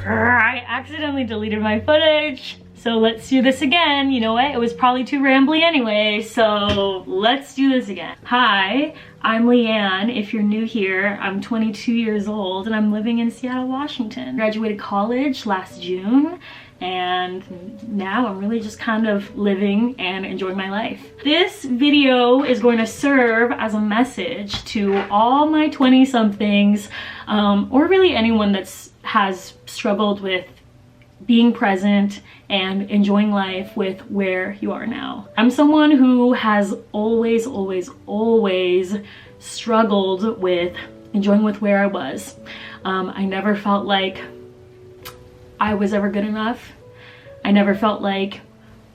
I accidentally deleted my footage, so let's do this again. You know what? It was probably too rambly anyway, so let's do this again. Hi, I'm Leanne. If you're new here, I'm 22 years old and I'm living in Seattle, Washington. Graduated college last June, and now I'm really just kind of living and enjoying my life. This video is going to serve as a message to all my 20-somethings, or really anyone has struggled with being present and enjoying life with where you are now. I'm someone who has always struggled with enjoying with where I was. I never felt like I was ever good enough. I never felt like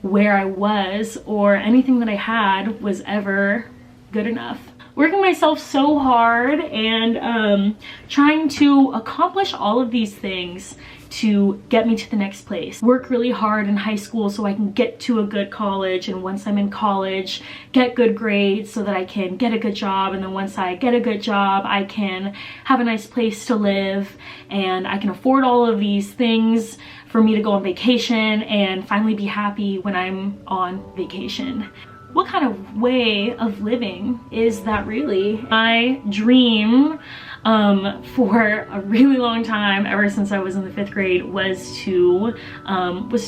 where I was or anything that I had was ever good enough. Working myself so hard and trying to accomplish all of these things to get me to the next place. Work really hard in high school so I can get to a good college, and once I'm in college, get good grades so that I can get a good job, and then once I get a good job, I can have a nice place to live, and I can afford all of these things for me to go on vacation and finally be happy when I'm on vacation. What kind of way of living is that really? My dream for a really long time, ever since I was in the 5th grade, was to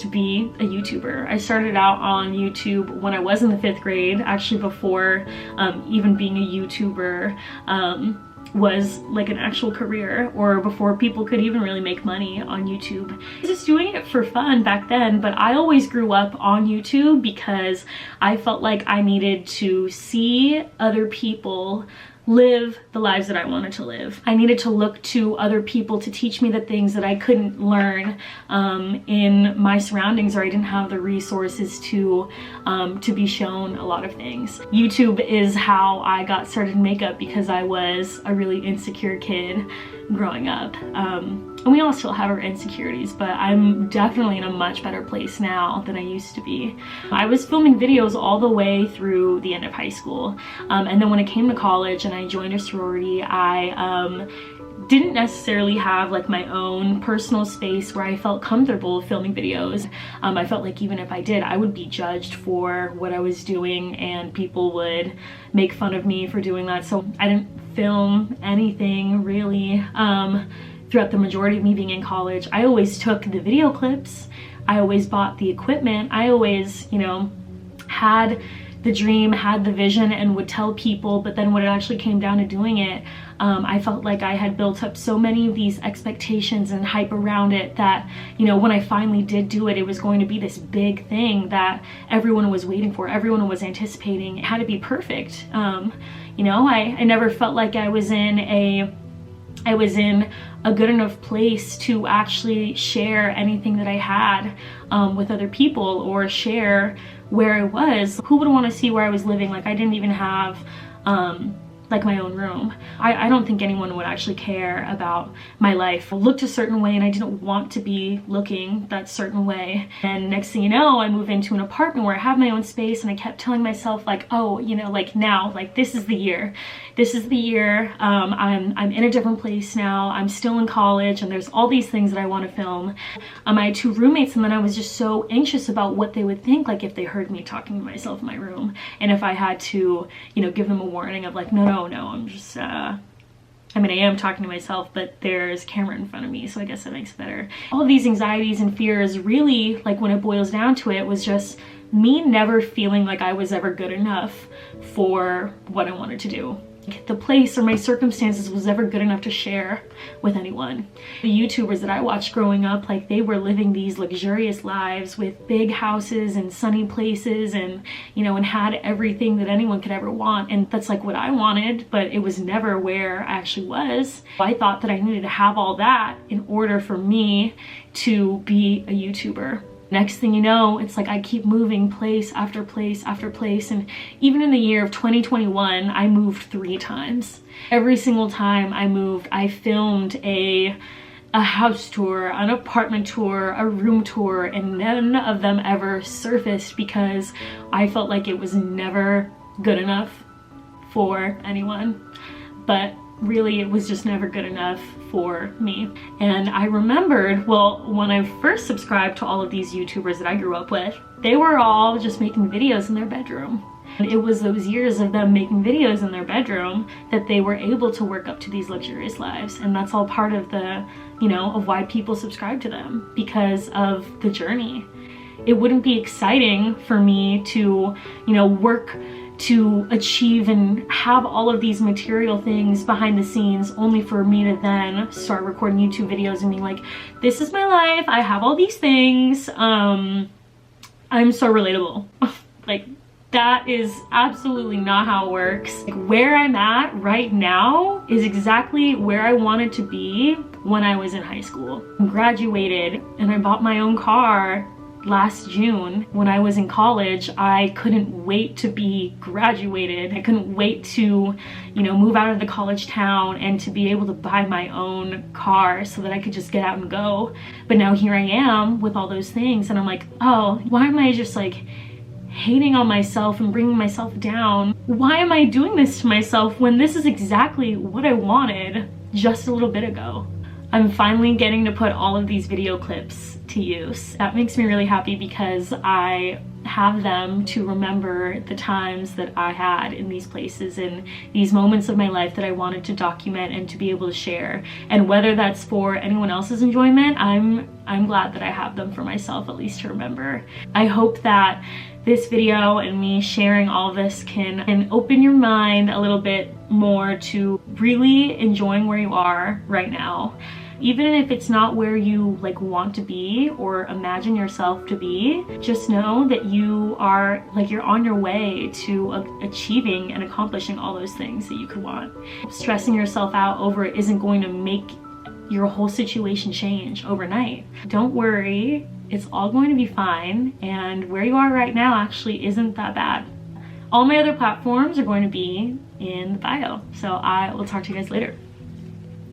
be a YouTuber. I started out on YouTube when I was in the 5th grade, actually before even being a YouTuber was like an actual career, or before people could even really make money on YouTube. I was just doing it for fun back then, but I always grew up on YouTube because I felt like I needed to see other people live the lives that I wanted to live. I needed to look to other people to teach me the things that I couldn't learn in my surroundings, or I didn't have the resources to be shown a lot of things. YouTube is how I got started in makeup because I was a really insecure kid growing up. And we all still have our insecurities, but I'm definitely in a much better place now than I used to be. I was filming videos all the way through the end of high school. And then when I came to college and I joined a sorority, I didn't necessarily have like my own personal space where I felt comfortable filming videos. I felt like even if I did, I would be judged for what I was doing and people would make fun of me for doing that. So I didn't film anything really throughout the majority of me being in college. I always took the video clips. I always bought the equipment. I always, you know, had the dream, had the vision, and would tell people, but then when it actually came down to doing it, I felt like I had built up so many of these expectations and hype around it that, you know, when I finally did do it, it was going to be this big thing that everyone was waiting for, everyone was anticipating. It had to be perfect. You know, I never felt like I was in a good enough place to actually share anything that I had with other people, or share where I was. Who would want to see where I was living? Like, I didn't even have like my own room. I don't think anyone would actually care about my life. I looked a certain way and I didn't want to be looking that certain way. And next thing you know, I move into an apartment where I have my own space, and I kept telling myself like, oh, you know, like now, like this is the year. This is the year. I'm in a different place now. I'm still in college and there's all these things that I want to film. I had 2 roommates, and then I was just so anxious about what they would think, like if they heard me talking to myself in my room, and if I had to, you know, give them a warning of like, no, I'm just, I mean, I am talking to myself, but there's camera in front of me, so I guess that makes it better. All of these anxieties and fears, really, like when it boils down to it, was just me never feeling like I was ever good enough for what I wanted to do. The place or my circumstances was ever good enough to share with anyone. The YouTubers that I watched growing up, like they were living these luxurious lives with big houses and sunny places, and, you know, and had everything that anyone could ever want. And that's like what I wanted, but it was never where I actually was. I thought that I needed to have all that in order for me to be a YouTuber. Next thing you know, it's like I keep moving place after place after place, and even in the year of 2021, I moved 3 times. Every single time I moved, I filmed a house tour, an apartment tour, a room tour, and none of them ever surfaced because I felt like it was never good enough for anyone. But really it was just never good enough for me. And I remembered, well, when I first subscribed to all of these YouTubers that I grew up with, they were all just making videos in their bedroom. And it was those years of them making videos in their bedroom that they were able to work up to these luxurious lives. And that's all part of the, you know, of why people subscribe to them, because of the journey. It wouldn't be exciting for me to, you know, work to achieve and have all of these material things behind the scenes only for me to then start recording YouTube videos and being like, this is my life, I have all these things. I'm so relatable. Like, that is absolutely not how it works. Like, where I'm at right now is exactly where I wanted to be when I was in high school. I graduated and I bought my own car last June. When I was in college, I couldn't wait to be graduated. I couldn't wait to, you know, move out of the college town and to be able to buy my own car so that I could just get out and go. But now here I am with all those things, and I'm like, oh, why am I just like hating on myself and bringing myself down? Why am I doing this to myself when this is exactly what I wanted just a little bit ago? I'm finally getting to put all of these video clips to use. That makes me really happy because I have them to remember the times that I had in these places and these moments of my life that I wanted to document and to be able to share. And whether that's for anyone else's enjoyment, I'm glad that I have them for myself, at least to remember. I hope that this video and me sharing all this can open your mind a little bit more to really enjoying where you are right now. Even if it's not where you like want to be or imagine yourself to be, just know that you are like, you're on your way to achieving and accomplishing all those things that you could want. Stressing yourself out over it isn't going to make your whole situation change overnight. Don't worry, it's all going to be fine, and where you are right now actually isn't that bad. All my other platforms are going to be in the bio, so I will talk to you guys later.